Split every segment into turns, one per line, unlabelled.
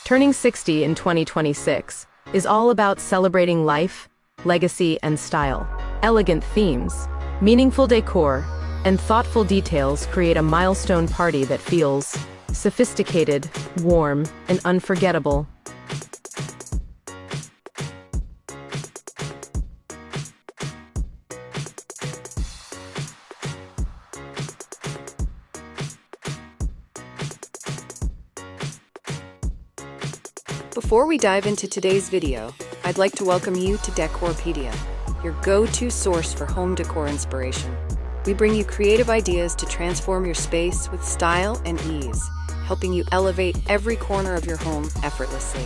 Turning 60 in 2026 is all about celebrating life, legacy, and style. Elegant themes, meaningful decor, and thoughtful details create a milestone party that feels sophisticated, warm, and unforgettable.
Before we dive into today's video, I'd like to welcome you to Decorpediya, your go-to source for home decor inspiration. We bring you creative ideas to transform your space with style and ease, helping you elevate every corner of your home effortlessly.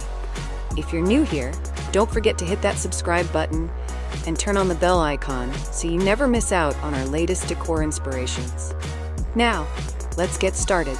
If you're new here, don't forget to hit that subscribe button and turn on the bell icon so you never miss out on our latest decor inspirations. Now, let's get started.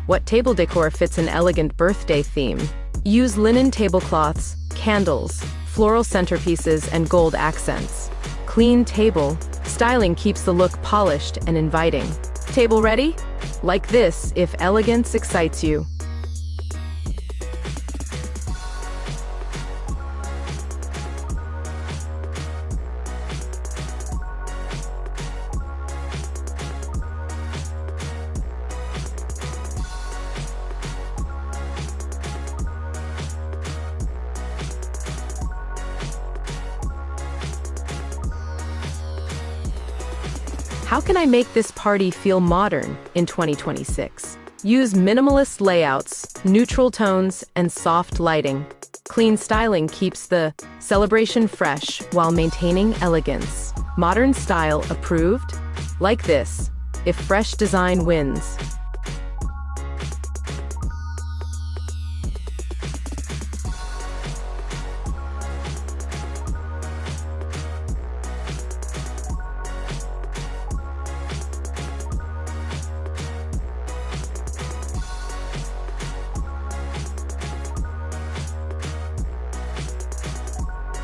What table decor fits an elegant birthday theme? Use linen tablecloths, candles, floral centerpieces, and gold accents. Clean table styling keeps the look polished and inviting. Table ready? Like this if elegance excites you. How can I make this party feel modern in 2026? Use minimalist layouts, neutral tones, and soft lighting. Clean styling keeps the celebration fresh while maintaining elegance. Modern style approved? Like this, if fresh design wins.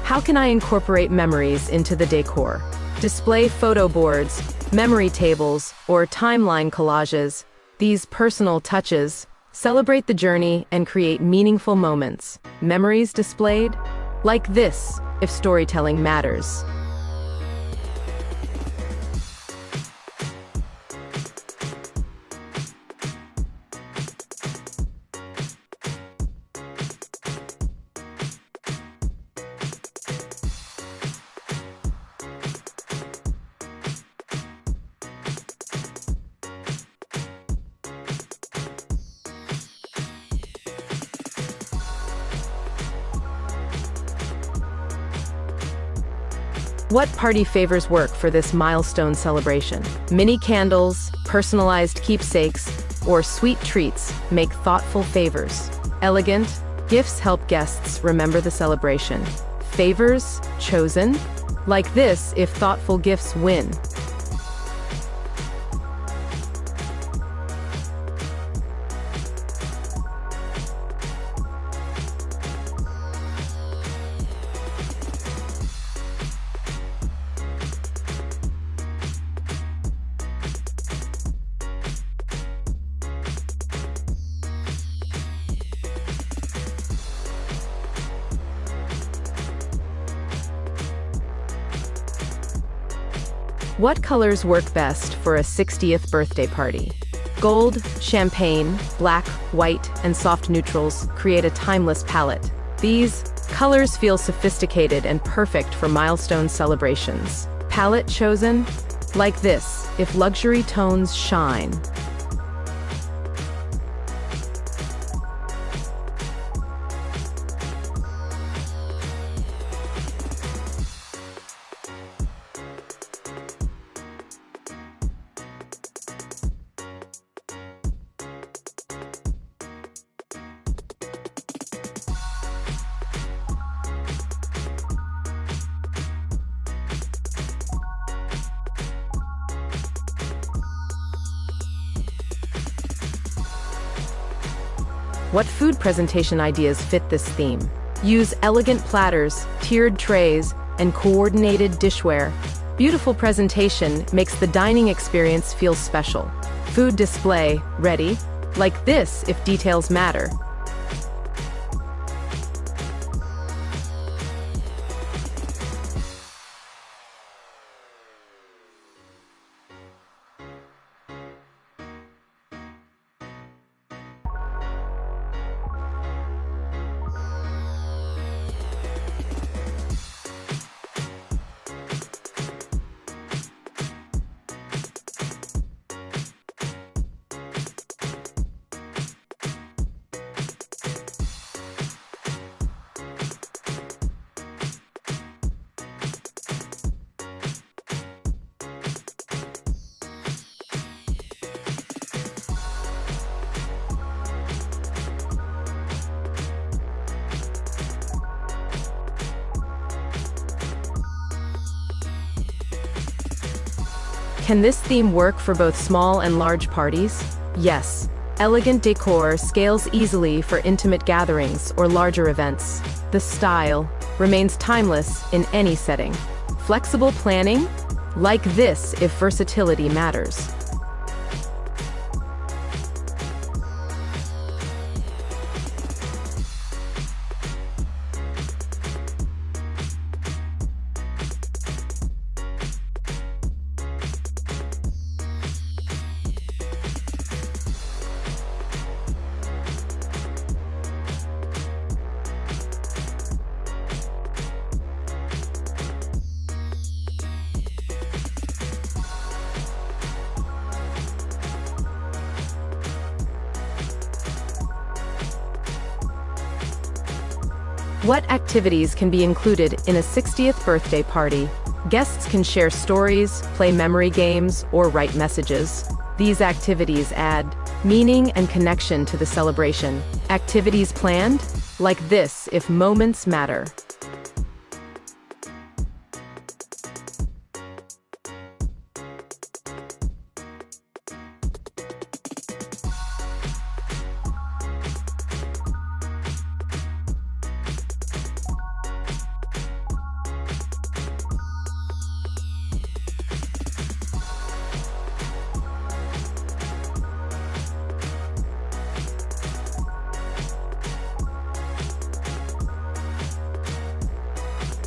How can I incorporate memories into the decor? Display photo boards, memory tables, or timeline collages. These personal touches celebrate the journey and create meaningful moments. Memories displayed? Like this, if storytelling matters. What party favors work for this milestone celebration? Mini candles, personalized keepsakes, or sweet treats make thoughtful favors. Elegant gifts help guests remember the celebration. Favors chosen? Like this if thoughtful gifts win. What colors work best for a 60th birthday party? Gold, champagne, black, white, and soft neutrals create a timeless palette. These colors feel sophisticated and perfect for milestone celebrations. Palette chosen? Like this, if luxury tones shine. What food presentation ideas fit this theme? Use elegant platters, tiered trays, and coordinated dishware. Beautiful presentation makes the dining experience feel special. Food display, ready? Like this if details matter. Can this theme work for both small and large parties? Yes. Elegant decor scales easily for intimate gatherings or larger events. The style remains timeless in any setting. Flexible planning? Like this if versatility matters. What activities can be included in a 60th birthday party? Guests can share stories, play memory games, or write messages. These activities add meaning and connection to the celebration. Activities planned? Like this if moments matter.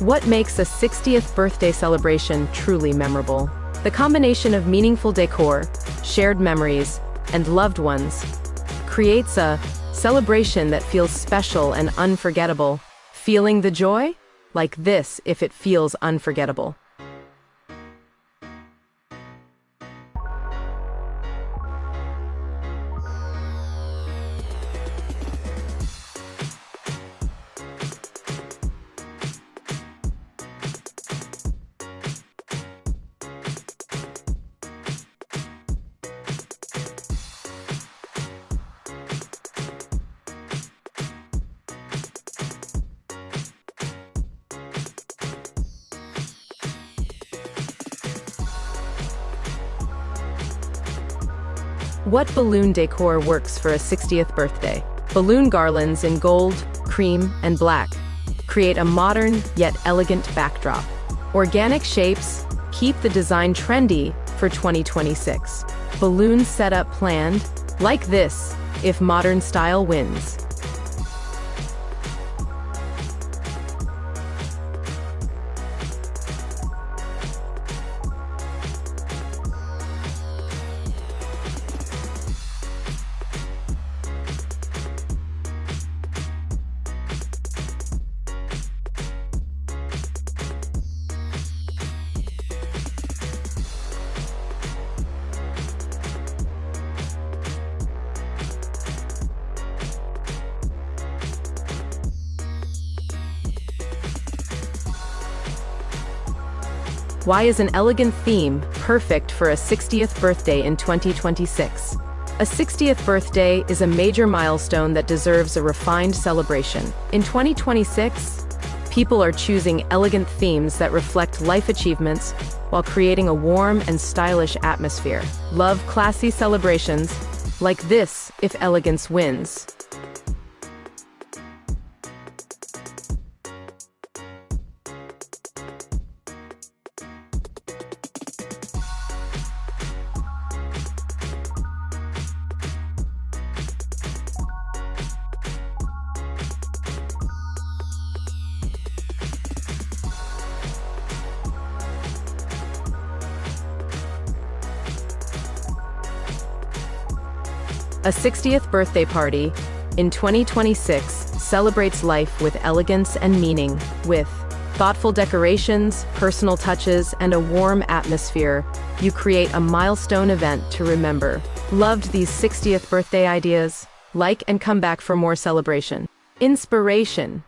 What makes a 60th birthday celebration truly memorable? The combination of meaningful decor, shared memories, and loved ones creates a celebration that feels special and unforgettable. Feeling the joy? Like this if it feels unforgettable. What balloon decor works for a 60th birthday? Balloon garlands in gold, cream, and black create a modern yet elegant backdrop. Organic shapes keep the design trendy for 2026. Balloon setup planned? Like this if modern style wins. Why is an elegant theme perfect for a 60th birthday in 2026? A 60th birthday is a major milestone that deserves a refined celebration. In 2026, people are choosing elegant themes that reflect life achievements while creating a warm and stylish atmosphere. Love classy celebrations like this if elegance wins. A 60th birthday party in 2026 celebrates life with elegance and meaning, with thoughtful decorations, personal touches, and a warm atmosphere. You create a milestone event to remember. Loved these 60th birthday ideas? Like and come back for more celebration. Inspiration.